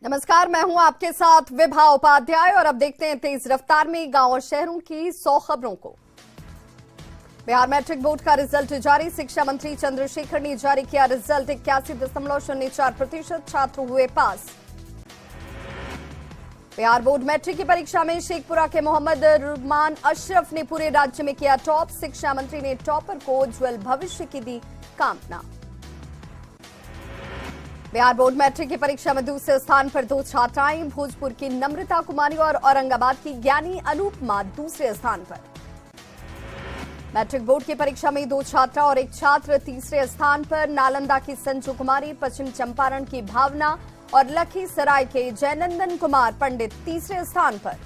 नमस्कार, मैं हूं आपके साथ विभा उपाध्याय और अब देखते हैं तेज रफ्तार में गांव और शहरों की 100 खबरों को। बिहार मैट्रिक बोर्ड का रिजल्ट जारी। शिक्षा मंत्री चंद्रशेखर ने जारी किया रिजल्ट। 81.04% छात्र हुए पास। बिहार बोर्ड मैट्रिक की परीक्षा में शेखपुरा के मोहम्मद रुमान अशरफ ने पूरे राज्य में किया टॉप। शिक्षा मंत्री ने टॉपर को उज्जवल भविष्य की दी कामना। बिहार बोर्ड मैट्रिक की परीक्षा में दूसरे स्थान पर दो छात्राएं, भोजपुर की नम्रता कुमारी और औरंगाबाद की ज्ञानी अनुपमा दूसरे स्थान पर। मैट्रिक बोर्ड की परीक्षा में दो छात्रा और एक छात्र तीसरे स्थान पर। नालंदा की संजू कुमारी, पश्चिम चंपारण की भावना और लखीसराय के जयनंदन कुमार पंडित तीसरे स्थान पर।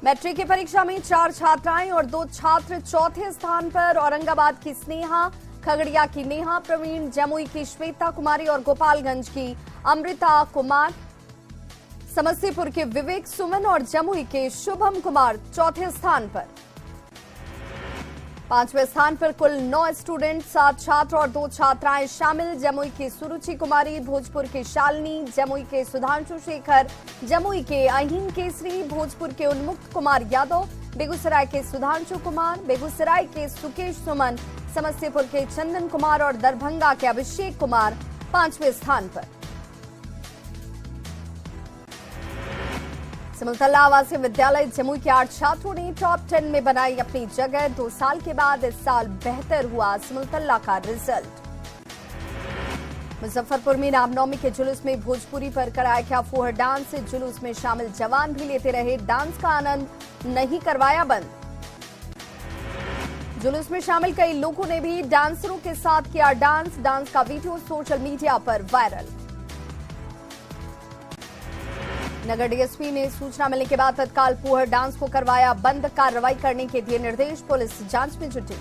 मैट्रिक की परीक्षा में 4 छात्राएं और 2 छात्र चौथे स्थान पर। औरंगाबाद की स्नेहा, खगड़िया की नेहा प्रवीण, जमुई की श्वेता कुमारी और गोपालगंज की अमृता कुमार, समस्तीपुर के विवेक सुमन और जमुई के शुभम कुमार चौथे स्थान पर। 5वें स्थान पर कुल 9 स्टूडेंट, 7 छात्र और 2 छात्राएं शामिल। जमुई की सुरुचि कुमारी, भोजपुर की शालिनी, जमुई के सुधांशु शेखर, जमुई के अहीन केसरी, भोजपुर के उन्मुक्त कुमार यादव, बेगूसराय के सुधांशु कुमार, बेगूसराय के सुकेश सुमन, समस्तीपुर के चंदन कुमार और दरभंगा के अभिषेक कुमार 5वें स्थान पर। सिमुलतला आवासीय विद्यालय जमुई के 8 छात्रों ने टॉप 10 में बनाई अपनी जगह। 2 साल के बाद इस साल बेहतर हुआ सिमुलतला का रिजल्ट। मुजफ्फरपुर में रामनवमी के जुलूस में भोजपुरी पर कराया गया फूहड़ डांस। जुलूस में शामिल जवान भी लेते रहे डांस का आनंद, नहीं करवाया बंद। जुलूस में शामिल कई लोगों ने भी डांसरों के साथ किया डांस। डांस का वीडियो सोशल मीडिया पर वायरल। नगर डीएसपी ने सूचना मिलने के बाद तत्काल फूहड़ डांस को करवाया बंद। कार्रवाई करने के दिए निर्देश। पुलिस जांच में जुटी।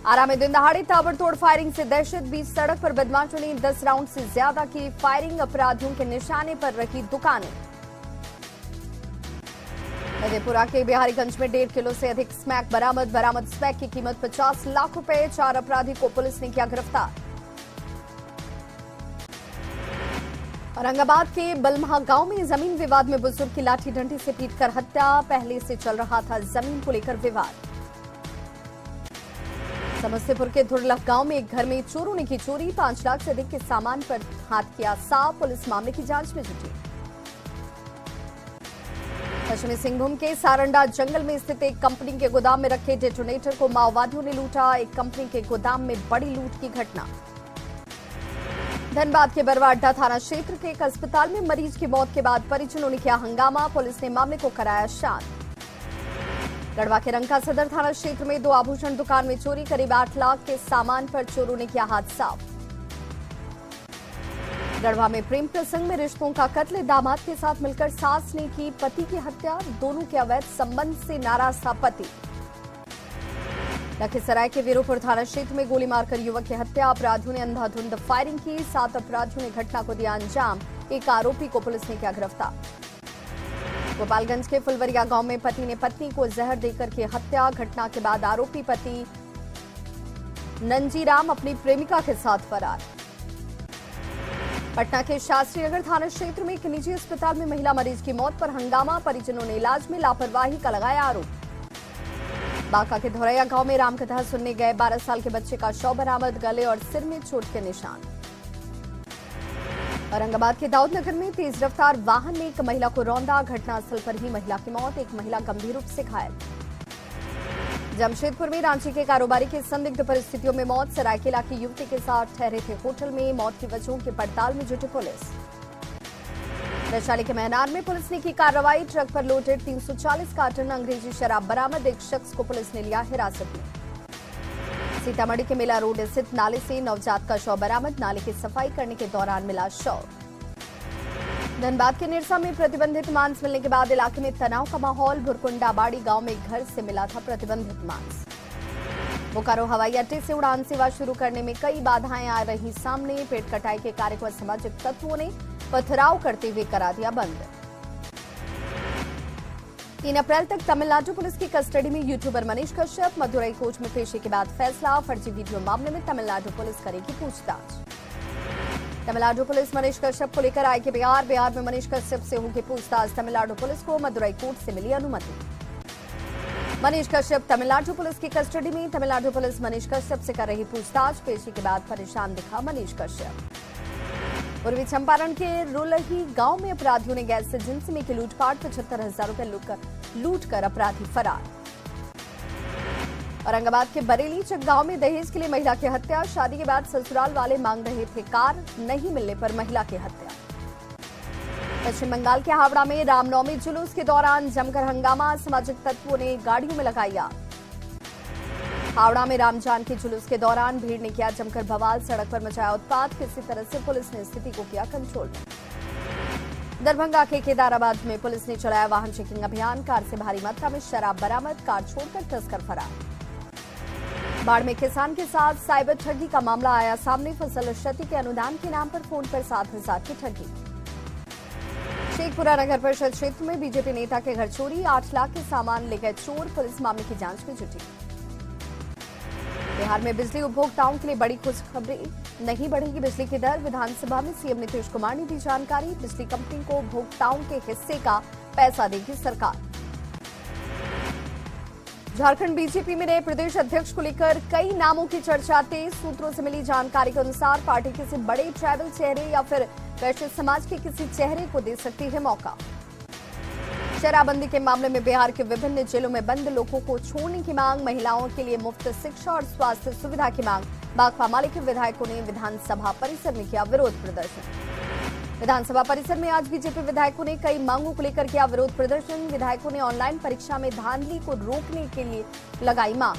आरा में दिन दहाड़े ताबड़तोड़ फायरिंग से दहशत। बीच सड़क पर बदमाशों ने 10 राउंड से ज्यादा की फायरिंग। अपराधियों के निशाने पर रखी दुकानें। मधेपुरा के बिहारीगंज में 1.5 किलो से अधिक स्मैक बरामद। स्मैक की कीमत 50 लाख रुपए। 4 अपराधी को पुलिस ने किया गिरफ्तार। औरंगाबाद के बलमहा गांव में जमीन विवाद में बुजुर्ग की लाठी डंडी से पीटकर हत्या। पहले से चल रहा था जमीन को लेकर विवाद। समस्तीपुर के दुर्लभ गांव में एक घर में चोरों ने की चोरी। 5 लाख से अधिक के सामान पर हाथ किया साफ। पुलिस मामले की जांच में जुटी। पश्चिमी सिंहभूम के सारंडा जंगल में स्थित एक कंपनी के गोदाम में रखे डेटोनेटर को माओवादियों ने लूटा। एक कंपनी के गोदाम में बड़ी लूट की घटना। धनबाद के बरवा अड्डा थाना क्षेत्र के एक अस्पताल में मरीज की मौत के बाद परिजनों ने किया हंगामा। पुलिस ने मामले को कराया शांत। गढ़वा के रंका सदर थाना क्षेत्र में 2 आभूषण दुकान में चोरी। करीब 8 लाख के सामान पर चोरों ने किया हाथ साफ। गढ़वा में प्रेम प्रसंग में रिश्तों का कत्ल। दामाद के साथ मिलकर सास ने की पति की हत्या। दोनों के अवैध संबंध से नाराज था पति। लखीसराय के वीरोपुर थाना क्षेत्र में गोली मारकर युवक की हत्या। अपराधियों ने अंधाधुंध फायरिंग की। 7 अपराधियों ने घटना को दिया अंजाम। एक आरोपी को पुलिस ने किया गिरफ्तार। गोपालगंज के फुलवरिया गांव में पति ने पत्नी को जहर देकर की हत्या। घटना के बाद आरोपी पति नंजीराम अपनी प्रेमिका के साथ फरार। पटना के शास्त्री नगर थाना क्षेत्र में एक निजी अस्पताल में महिला मरीज की मौत पर हंगामा। परिजनों ने इलाज में लापरवाही का लगाया आरोप। बांका के धोरैया गांव में रामकथा सुनने गए 12 साल के बच्चे का शव बरामद। गले और सिर में चोट के निशान। औरंगाबाद के दाऊदनगर में तेज रफ्तार वाहन ने एक महिला को रौंदा। घटनास्थल पर ही महिला की मौत। एक महिला गंभीर रूप से घायल। जमशेदपुर में रांची के कारोबारी की संदिग्ध परिस्थितियों में मौत। सरायकेला की युवती के साथ ठहरे थे होटल में। मौत की वजहों की पड़ताल में जुटी पुलिस। वैशाली के महनार में पुलिस ने की कार्रवाई। ट्रक पर लोडेड 340 कार्टन अंग्रेजी शराब बरामद। एक शख्स को पुलिस ने लिया हिरासत में। सीतामढ़ी के मेला रोड स्थित नाले से नवजात का शव बरामद। नाले की सफाई करने के दौरान मिला शव। धनबाद के निरसा में प्रतिबंधित मांस मिलने के बाद इलाके में तनाव का माहौल। भुरकुंडा बाड़ी गांव में घर से मिला था प्रतिबंधित मांस। बोकारो हवाई अड्डे से उड़ान सेवा शुरू करने में कई बाधाएं आ रही सामने। पेड़ कटाई के कार्य को असामाजिक तत्वों ने पथराव करते हुए करा दिया बंद। 3 अप्रैल तक तमिलनाडु पुलिस की कस्टडी में यूट्यूबर मनीष कश्यप। मदुरई कोर्ट में पेशी के बाद फैसला। फर्जी वीडियो मामले में तमिलनाडु पुलिस करेगी पूछताछ। तमिलनाडु पुलिस मनीष कश्यप को लेकर आएगी बिहार में मनीष कश्यप से होगी पूछताछ। तमिलनाडु पुलिस को मदुरई कोर्ट से मिली अनुमति। मनीष कश्यप तमिलनाडु पुलिस की कस्टडी में। तमिलनाडु पुलिस मनीष कश्यप से कर रही पूछताछ। पेशी के बाद परेशान दिखा मनीष कश्यप। पूर्वी चंपारण के रुलही गांव में अपराधियों ने गैस एजेंसी में की लूटपाट। 75,000 रुपए लूट कर अपराधी फरार। औरंगाबाद के बरेली चक गांव में दहेज के लिए महिला की हत्या। शादी के बाद ससुराल वाले मांग रहे थे कार, नहीं मिलने पर महिला की हत्या। पश्चिम बंगाल के हावड़ा में रामनवमी जुलूस के दौरान जमकर हंगामा। सामाजिक तत्वों ने गाड़ियों में लगाई आग। हावड़ा में राम जानकी जुलूस के दौरान भीड़ ने किया जमकर बवाल। सड़क पर मचाया उत्पात। किसी तरह से पुलिस ने स्थिति को किया कंट्रोल में। दरभंगा के केदाराबाद में पुलिस ने चलाया वाहन चेकिंग अभियान। कार से भारी मात्रा में शराब बरामद। कार छोड़कर तस्कर फरार। बाढ़ में किसान के साथ साइबर ठगी का मामला आया सामने। फसल क्षति के अनुदान के नाम पर फोन पर 7,000 की ठगी। शेखपुरा नगर परिषद क्षेत्र में बीजेपी नेता के घर चोरी। 8 लाख के सामान ले गए चोर। पुलिस मामले की जांच में जुटी। बिहार में बिजली उपभोक्ताओं के लिए बड़ी खुशखबरी। नहीं बढ़ेगी बिजली की दर। विधानसभा में सीएम नीतीश कुमार ने दी जानकारी। बिजली कंपनी को उपभोक्ताओं के हिस्से का पैसा देगी सरकार। झारखंड बीजेपी में नए प्रदेश अध्यक्ष को लेकर कई नामों की चर्चा तेज। सूत्रों से मिली जानकारी के अनुसार पार्टी किसी बड़े ट्राइबल चेहरे या फिर वैश्य समाज के किसी चेहरे को दे सकती है मौका। शराबबंदी के मामले में बिहार के विभिन्न जेलों में बंद लोगों को छोड़ने की मांग। महिलाओं के लिए मुफ्त शिक्षा और स्वास्थ्य सुविधा की मांग। बागपा माले के विधायकों ने विधानसभा परिसर में किया विरोध प्रदर्शन। विधानसभा परिसर में आज बीजेपी विधायकों ने कई मांगों को लेकर किया विरोध प्रदर्शन। विधायकों ने ऑनलाइन परीक्षा में धांधली को रोकने के लिए लगाई मांग।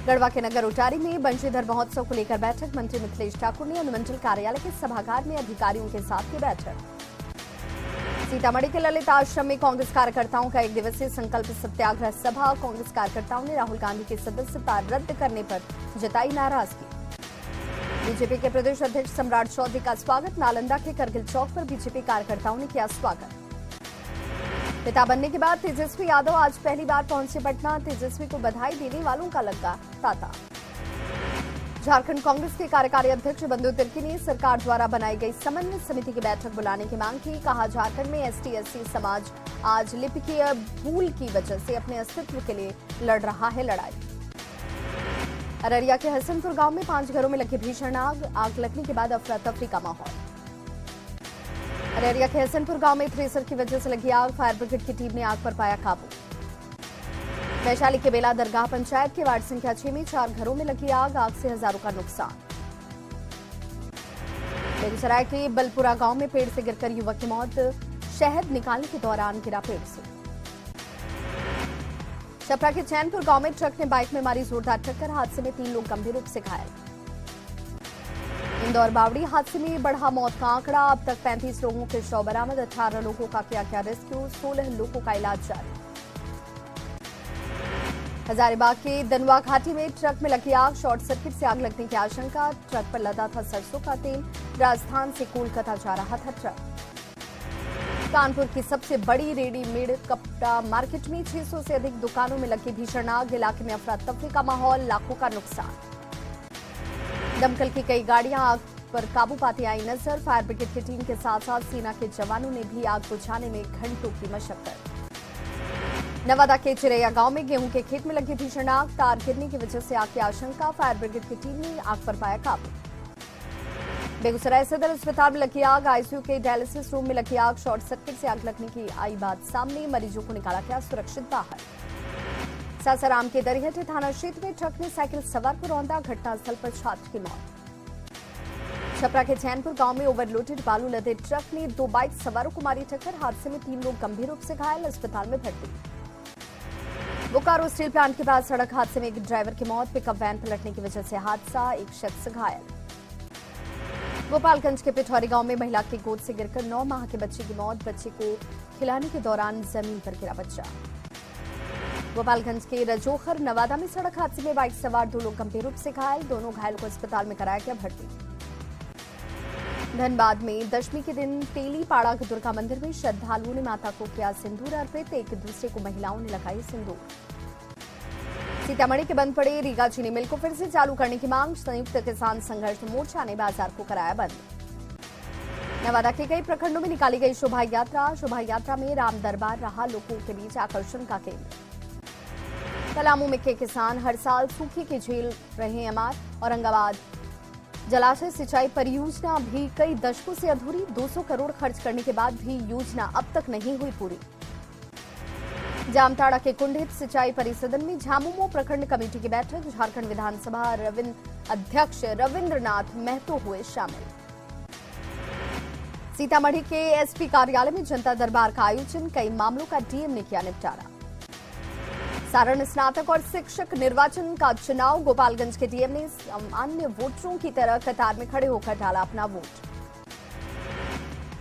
गढ़वा के नगर उटारी में बंशीधर महोत्सव को लेकर बैठक। मंत्री मिथिलेश ठाकुर ने अनुमंडल कार्यालय के सभागार में अधिकारियों के साथ की बैठक। सीतामढ़ी के ललित आश्रम में कांग्रेस कार्यकर्ताओं का 1 दिवसीय संकल्प सत्याग्रह सभा। कांग्रेस कार्यकर्ताओं ने राहुल गांधी की सदस्यता रद्द करने पर जताई नाराजगी। बीजेपी के प्रदेश अध्यक्ष सम्राट चौधरी का स्वागत। नालंदा के करगिल चौक पर बीजेपी कार्यकर्ताओं ने किया स्वागत। पिता बनने के बाद तेजस्वी यादव आज पहली बार पहुंचे पटना। तेजस्वी को बधाई देने वालों का लगा तांता। झारखंड कांग्रेस के कार्यकारी अध्यक्ष बंधु तिर्की ने सरकार द्वारा बनाई गई समन्वय समिति की बैठक बुलाने की मांग की। कहा झारखंड में एसटी/एससी समाज आज लिपिकीय भूल की वजह से अपने अस्तित्व के लिए लड़ रहा है लड़ाई। अररिया के हसनपुर गांव में 5 घरों में लगी भीषण आग। आग लगने के बाद अफरा तफरी का माहौल। अररिया के हसनपुर गांव में थ्रेसर की वजह से लगी आग। फायर ब्रिगेड की टीम ने आग पर पाया काबू। वैशाली के बेला दरगाह पंचायत के वार्ड संख्या 6 में 4 घरों में लगी आग। आग से हजारों का नुकसान। बेगूसराय के बलपुरा गांव में पेड़ से गिरकर युवक की मौत। शहद निकालने के दौरान गिरा पेड़ से। छपरा के चैनपुर गांव में ट्रक ने बाइक में मारी जोरदार टक्कर। हादसे में 3 लोग गंभीर रूप से घायल। इंदौर बावड़ी हादसे में बढ़ा मौत का आंकड़ा। अब तक 35 लोगों के शव बरामद। 18 लोगों का किया रेस्क्यू। 16 लोगों का इलाज जारी। हजारीबाग के दनुआ घाटी में ट्रक में लगी आग। शॉर्ट सर्किट से आग लगने की आशंका। ट्रक पर लदा था सरसों का तेल। राजस्थान से कोलकाता जा रहा था ट्रक। कानपुर की सबसे बड़ी रेडीमेड कपड़ा मार्केट में 600 से अधिक दुकानों में लगी भीषण आग। इलाके में अफरा तफरी का माहौल। लाखों का नुकसान। दमकल की कई गाड़ियां आग पर काबू पाती आई नजर। फायर ब्रिगेड की टीम के साथ साथ सेना के जवानों ने भी आग बुझाने में घंटों की मशक्कत। नवादा के चिरैया गांव में गेहूं के खेत में लगी भीषण आग। तार गिरने की वजह से आग की आशंका। फायर ब्रिगेड की टीम ने आग पर पाया काबू। बेगूसराय सदर अस्पताल में लगी आग। आईसीयू के डायलिसिस रूम में लगी आग। शॉर्ट सर्किट से आग लगने की आई बात सामने। मरीजों को निकाला गया सुरक्षित बाहर। सासाराम के दरिहटे थाना क्षेत्र में ट्रक ने साइकिल सवार को रौंदा। घटनास्थल पर छात्र की मौत। छपरा के चैनपुर गांव में ओवरलोडेड बालू लदे ट्रक ने 2 बाइक सवारों को मारी टक्कर। हादसे में 3 लोग गंभीर रूप से घायल। अस्पताल में भर्ती। बोकारो स्टील प्लांट के पास सड़क हादसे में एक ड्राइवर की मौत। पिकअप वैन पलटने की वजह से हादसा। एक शख्स घायल। गोपालगंज के पिठौरी गांव में महिला की गोद से गिरकर 9 माह के बच्चे की मौत। बच्चे को खिलाने के दौरान जमीन पर गिरा बच्चा। गोपालगंज के रजोखर नवादा में सड़क हादसे में बाइक सवार 2 लोग गंभीर रूप से घायल। दोनों घायल को अस्पताल में कराया गया भर्ती। धनबाद में दशमी के दिन तेलीपाड़ा के दुर्गा मंदिर में श्रद्धालुओं ने माता को किया सिंदूर अर्पित। एक दूसरे को महिलाओं ने लगाई सिंदूर। सीतामढ़ी के बंद पड़े रीगा चीनी मिल को फिर से चालू करने की मांग, संयुक्त किसान संघर्ष मोर्चा ने बाजार को कराया बंद। नवादा के कई प्रखंडों में निकाली गई शोभा यात्रा में राम दरबार रहा लोगों के बीच आकर्षण का केंद्र। पलामू में के किसान हर साल सूखे की झेल रहे अमार। औरंगाबाद जलाशय सिंचाई परियोजना भी कई दशकों से अधूरी, 200 करोड़ खर्च करने के बाद भी योजना अब तक नहीं हुई पूरी। जामताड़ा के कुंडित सिंचाई परिसदन में झामुमो प्रखंड कमेटी की बैठक, झारखंड विधानसभा अध्यक्ष रविंद्रनाथ महतो हुए शामिल। सीतामढ़ी के एसपी कार्यालय में जनता दरबार का आयोजन, कई मामलों का डीएम ने किया निपटारा। सारण स्नातक और शिक्षक निर्वाचन का चुनाव, गोपालगंज के डीएम ने सामान्य वोटरों की तरह कतार में खड़े होकर डाला अपना वोट।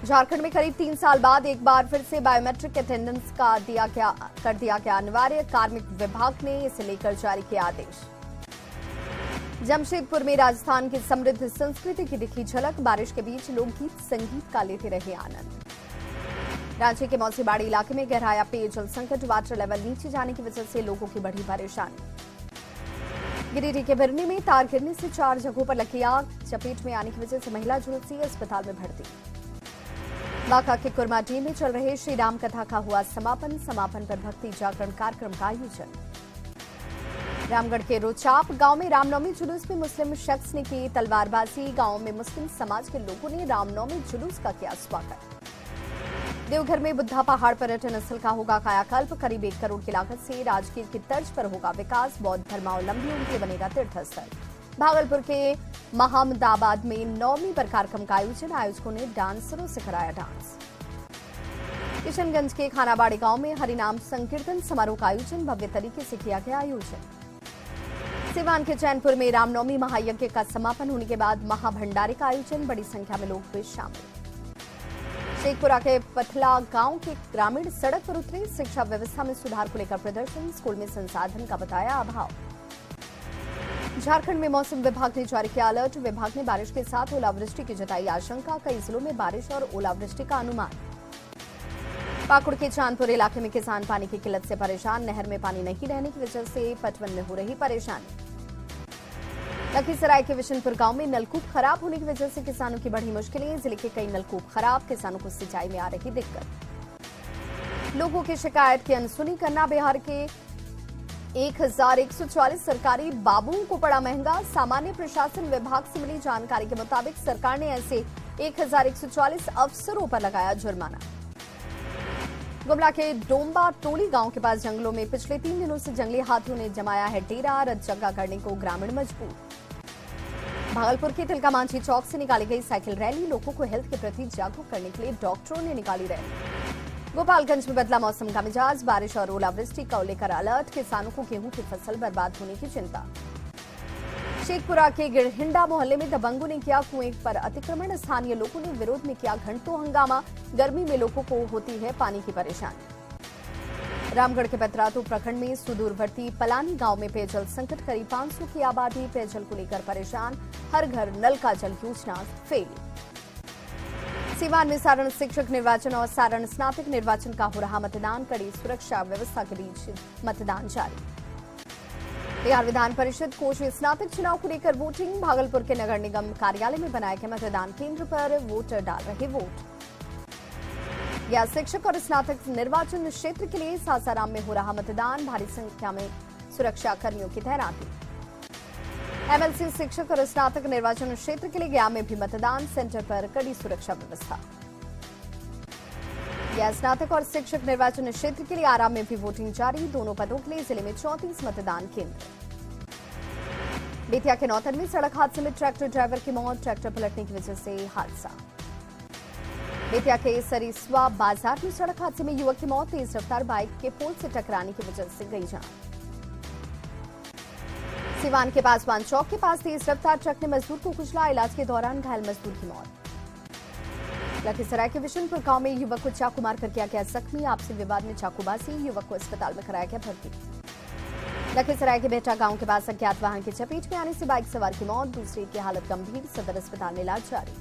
झारखंड में करीब 3 साल बाद एक बार फिर से बायोमेट्रिक अटेंडेंस का कर दिया गया अनिवार्य, कार्मिक विभाग ने इसे लेकर जारी किया आदेश। जमशेदपुर में राजस्थान की समृद्ध संस्कृति की दिखी झलक, बारिश के बीच लोकगीत संगीत का लेते रहे आनंद। रांची के मौसीबाड़ी इलाके में गहराया पेयजल संकट, वाटर लेवल नीचे जाने की वजह से लोगों की बढ़ी परेशानी। गिरिडीह के बिरनी में तार गिरने से 4 जगहों पर लगी आग, चपेट में आने की वजह से महिला झुलसी, अस्पताल में भर्ती। बांका के कुरमाडीह में चल रहे श्री राम कथा का हुआ समापन पर भक्ति जागरण कार्यक्रम का आयोजन। रामगढ़ के रोचाप गांव में रामनवमी जुलूस में मुस्लिम शख्स ने की तलवारबाजी, गांव में मुस्लिम समाज के लोगों ने रामनवमी जुलूस का किया स्वागत। देवघर में बुद्धा पहाड़ पर्यटन स्थल का होगा कायाकल्प, करीब 1 करोड़ की लागत से राजगीर की तर्ज पर होगा विकास, बौद्ध धर्मावलंबियों के लिए बनेगा तीर्थस्थल। भागलपुर के महमदाबाद में नवमी पर कार्यक्रम का आयोजकों ने डांसरों से कराया डांस। किशनगंज के खानाबाड़ी गांव में हरिनाम संकीर्तन समारोह का आयोजन, भव्य तरीके से किया गया आयोजन। सिवान के चैनपुर में रामनवमी महायज्ञ का समापन होने के बाद महाभंडारे का आयोजन, बड़ी संख्या में लोग हुए शामिल। शेखपुरा के पथला गांव के ग्रामीण सड़क पर उतरे, शिक्षा व्यवस्था में सुधार को लेकर प्रदर्शन, स्कूल में संसाधन का बताया अभाव। झारखंड में मौसम विभाग ने जारी किया अलर्ट, विभाग ने बारिश के साथ ओलावृष्टि की जताई आशंका, कई जिलों में बारिश और ओलावृष्टि का अनुमान। पाकुड़ के चांदपुर इलाके में किसान पानी की किल्लत से परेशान, नहर में पानी नहीं रहने की वजह से पटवन में हो रही परेशानी। लखीसराय के विशनपुर गांव में नलकूप खराब होने की वजह से किसानों की बढ़ी मुश्किलें, जिले के कई नलकूप खराब, किसानों को सिंचाई में आ रही दिक्कत। लोगों की शिकायत की अनसुनी करना, बिहार के 1144 सरकारी बाबुओं को पड़ा महंगा, सामान्य प्रशासन विभाग से मिली जानकारी के मुताबिक सरकार ने ऐसे 1144 अफसरों पर लगाया जुर्माना। गुमला के डोंबा टोली गांव के पास जंगलों में पिछले 3 दिनों से जंगली हाथियों ने जमाया है डेरा, रतजगा करने को ग्रामीण मजबूर। भागलपुर के तिलका मांझी चौक से निकाली गई साइकिल रैली, लोगों को हेल्थ के प्रति जागरूक करने के लिए डॉक्टरों ने निकाली रैली। गोपालगंज में बदला मौसम का मिजाज, बारिश और ओलावृष्टि को लेकर अलर्ट, किसानों को गेहूं की फसल बर्बाद होने की चिंता। शेखपुरा के गिरहिंडा मोहल्ले में दबंगों ने किया कुएं पर अतिक्रमण, स्थानीय लोगों ने विरोध में किया घंटों हंगामा, गर्मी में लोगों को होती है पानी की परेशानी। रामगढ़ के पतरातू प्रखंड में सुदूरवर्ती पलानी गांव में पेयजल संकट, करीब 500 की आबादी पेयजल को लेकर परेशान, हर घर नल का जल योजना फेल। सीवान में सारण शिक्षक निर्वाचन और सारण स्नातक निर्वाचन का हो रहा मतदान, कड़ी सुरक्षा व्यवस्था के बीच मतदान जारी। बिहार विधान परिषद कोष स्नातक चुनाव को लेकर वोटिंग, भागलपुर के नगर निगम कार्यालय में बनाए गए मतदान केंद्र पर वोटर डाल रहे वोट। या शिक्षक और स्नातक निर्वाचन क्षेत्र के लिए सासाराम में हो रहा मतदान, भारी संख्या में सुरक्षा कर्मियों की तैनाती। एमएलसी शिक्षक और स्नातक निर्वाचन क्षेत्र के लिए गया में भी मतदान, सेंटर पर कड़ी सुरक्षा व्यवस्था। या स्नातक और शिक्षक निर्वाचन क्षेत्र के लिए आरा में भी वोटिंग जारी, दोनों पदों के लिए जिले में 34 मतदान केंद्र। बेतिया के नौतन में सड़क हादसे में ट्रैक्टर ड्राइवर की मौत, ट्रैक्टर पलटने की वजह से हादसा। बेतिया के सरिस्वा बाजार में सड़क हादसे में युवक की मौत, तेज रफ्तार बाइक के पोल से टकराने की वजह से गई जान। सिवान के पासवान चौक के पास तेज रफ्तार ट्रक ने मजदूर को कुचला, इलाज के दौरान घायल मजदूर की मौत। लखीसराय के विशनपुर गांव में युवक को चाकू मारकर किया गया जख्मी, आपसी विवाद में चाकूबाजी, युवक को अस्पताल में कराया गया भर्ती। लखीसराय के बेटा गांव के पास अज्ञात वाहन की चपेट में आने से बाइक सवार की मौत, दूसरे की हालत गंभीर, सदर अस्पताल में इलाज जारी।